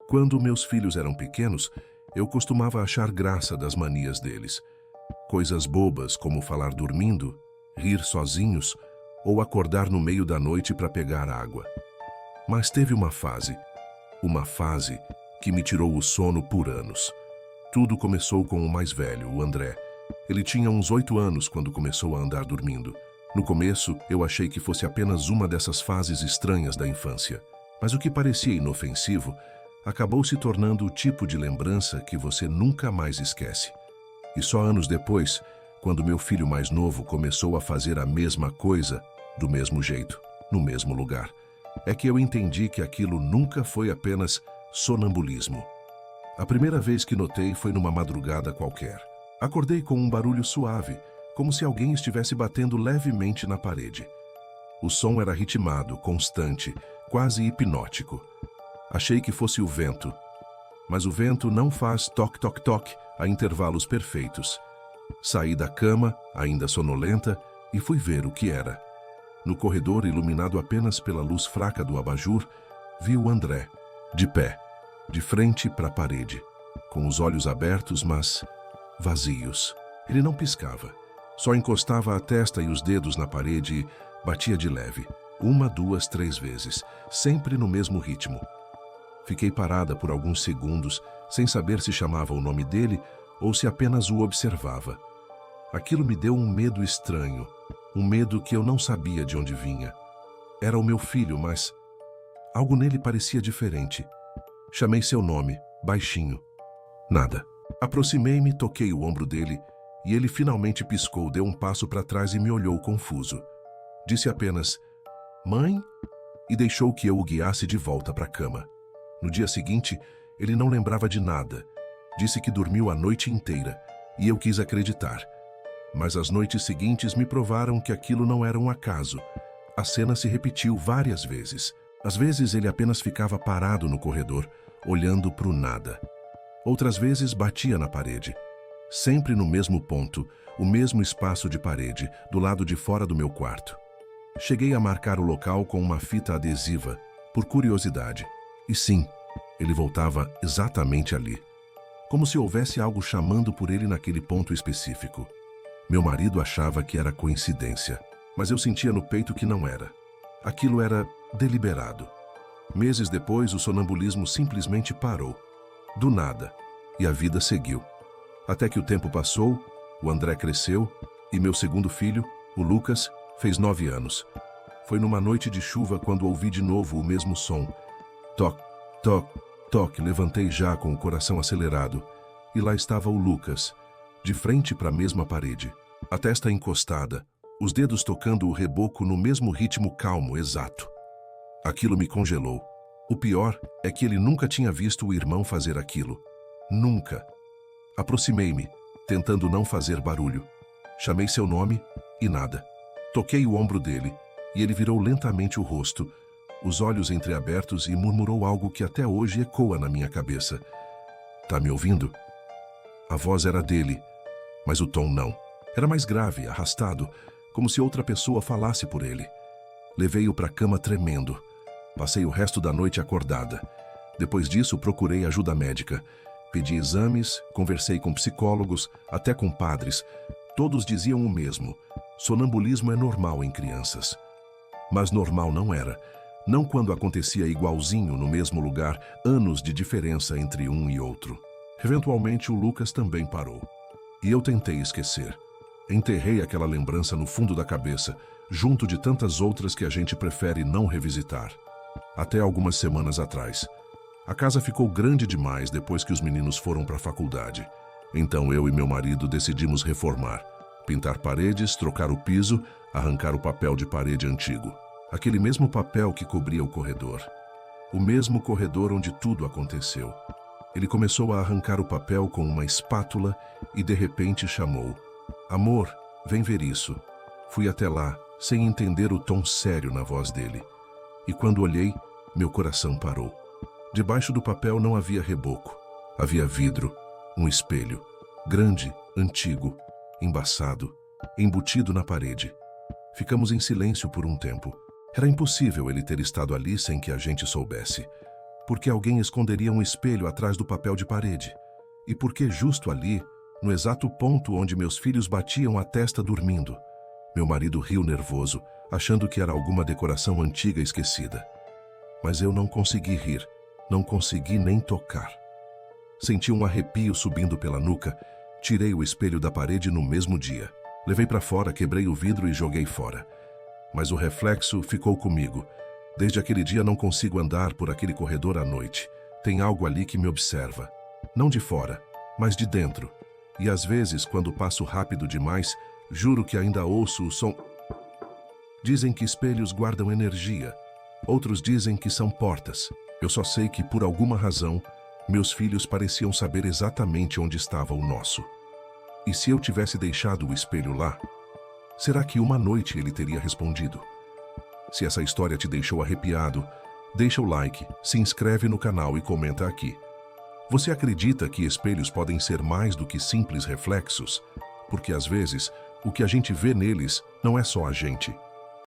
Quando meus filhos eram pequenos, eu costumava achar graça das manias deles. Coisas bobas como falar dormindo, rir sozinhos ou acordar no meio da noite para pegar água. Mas teve uma fase que me tirou o sono por anos. Tudo começou com o mais velho, o André. Ele tinha uns 8 anos quando começou a andar dormindo. No começo, eu achei que fosse apenas uma dessas fases estranhas da infância. Mas o que parecia inofensivo acabou se tornando o tipo de lembrança que você nunca mais esquece. E só anos depois, quando meu filho mais novo começou a fazer a mesma coisa, do mesmo jeito, no mesmo lugar, é que eu entendi que aquilo nunca foi apenas sonambulismo. A primeira vez que notei foi numa madrugada qualquer. Acordei com um barulho suave, como se alguém estivesse batendo levemente na parede. O som era ritmado, constante, quase hipnótico. Achei que fosse o vento, mas o vento não faz toque-toque-toque a intervalos perfeitos. Saí da cama, ainda sonolenta, e fui ver o que era. No corredor, iluminado apenas pela luz fraca do abajur, vi o André, de pé, de frente para a parede, com os olhos abertos, mas vazios. Ele não piscava, só encostava a testa e os dedos na parede e batia de leve, 1, 2, 3 vezes, sempre no mesmo ritmo. Fiquei parada por alguns segundos, sem saber se chamava o nome dele ou se apenas o observava. Aquilo me deu um medo estranho, um medo que eu não sabia de onde vinha. Era o meu filho, mas algo nele parecia diferente. Chamei seu nome, baixinho. Nada. Aproximei-me, toquei o ombro dele e ele finalmente piscou, deu um passo para trás e me olhou confuso. Disse apenas, "Mãe?" e deixou que eu o guiasse de volta para a cama. No dia seguinte, ele não lembrava de nada. Disse que dormiu a noite inteira, e eu quis acreditar. Mas as noites seguintes me provaram que aquilo não era um acaso. A cena se repetiu várias vezes. Às vezes ele apenas ficava parado no corredor, olhando para o nada. Outras vezes batia na parede. Sempre no mesmo ponto, o mesmo espaço de parede, do lado de fora do meu quarto. Cheguei a marcar o local com uma fita adesiva, por curiosidade. E sim, ele voltava exatamente ali. Como se houvesse algo chamando por ele naquele ponto específico. Meu marido achava que era coincidência, mas eu sentia no peito que não era. Aquilo era deliberado. Meses depois, o sonambulismo simplesmente parou. Do nada. E a vida seguiu. Até que o tempo passou, o André cresceu e meu segundo filho, o Lucas, fez 9 anos. Foi numa noite de chuva quando ouvi de novo o mesmo som. Toque, toque, toque, levantei já com o coração acelerado. E lá estava o Lucas, de frente para a mesma parede. A testa encostada, os dedos tocando o reboco no mesmo ritmo calmo, exato. Aquilo me congelou. O pior é que ele nunca tinha visto o irmão fazer aquilo. Nunca. Aproximei-me, tentando não fazer barulho. Chamei seu nome e nada. Toquei o ombro dele e ele virou lentamente o rosto, os olhos entreabertos e murmurou algo que até hoje ecoa na minha cabeça. "Tá me ouvindo?" A voz era dele, mas o tom não. Era mais grave, arrastado, como se outra pessoa falasse por ele. Levei-o para a cama tremendo. Passei o resto da noite acordada. Depois disso, procurei ajuda médica. Pedi exames, conversei com psicólogos, até com padres. Todos diziam o mesmo. Sonambulismo é normal em crianças. Mas normal não era. Não quando acontecia igualzinho no mesmo lugar, anos de diferença entre um e outro. Eventualmente, o Lucas também parou. E eu tentei esquecer. Enterrei aquela lembrança no fundo da cabeça, junto de tantas outras que a gente prefere não revisitar. Até algumas semanas atrás. A casa ficou grande demais depois que os meninos foram para a faculdade. Então eu e meu marido decidimos reformar. Pintar paredes, trocar o piso, arrancar o papel de parede antigo. Aquele mesmo papel que cobria o corredor. O mesmo corredor onde tudo aconteceu. Ele começou a arrancar o papel com uma espátula e de repente chamou. "Amor, vem ver isso." Fui até lá, sem entender o tom sério na voz dele. E quando olhei, meu coração parou. Debaixo do papel não havia reboco. Havia vidro, um espelho, grande, antigo, embaçado, embutido na parede. Ficamos em silêncio por um tempo. Era impossível ele ter estado ali sem que a gente soubesse. Porque alguém esconderia um espelho atrás do papel de parede. E porque justo ali, no exato ponto onde meus filhos batiam a testa dormindo, meu marido riu nervoso, achando que era alguma decoração antiga esquecida. Mas eu não consegui rir, não consegui nem tocar. Senti um arrepio subindo pela nuca, tirei o espelho da parede no mesmo dia. Levei para fora, quebrei o vidro e joguei fora. Mas o reflexo ficou comigo. Desde aquele dia não consigo andar por aquele corredor à noite. Tem algo ali que me observa. Não de fora, mas de dentro. E às vezes, quando passo rápido demais, juro que ainda ouço o som. Dizem que espelhos guardam energia. Outros dizem que são portas. Eu só sei que, por alguma razão, meus filhos pareciam saber exatamente onde estava o nosso. E se eu tivesse deixado o espelho lá, será que uma noite ele teria respondido? Se essa história te deixou arrepiado, deixa o like, se inscreve no canal e comenta aqui. Você acredita que espelhos podem ser mais do que simples reflexos? Porque às vezes, o que a gente vê neles não é só a gente.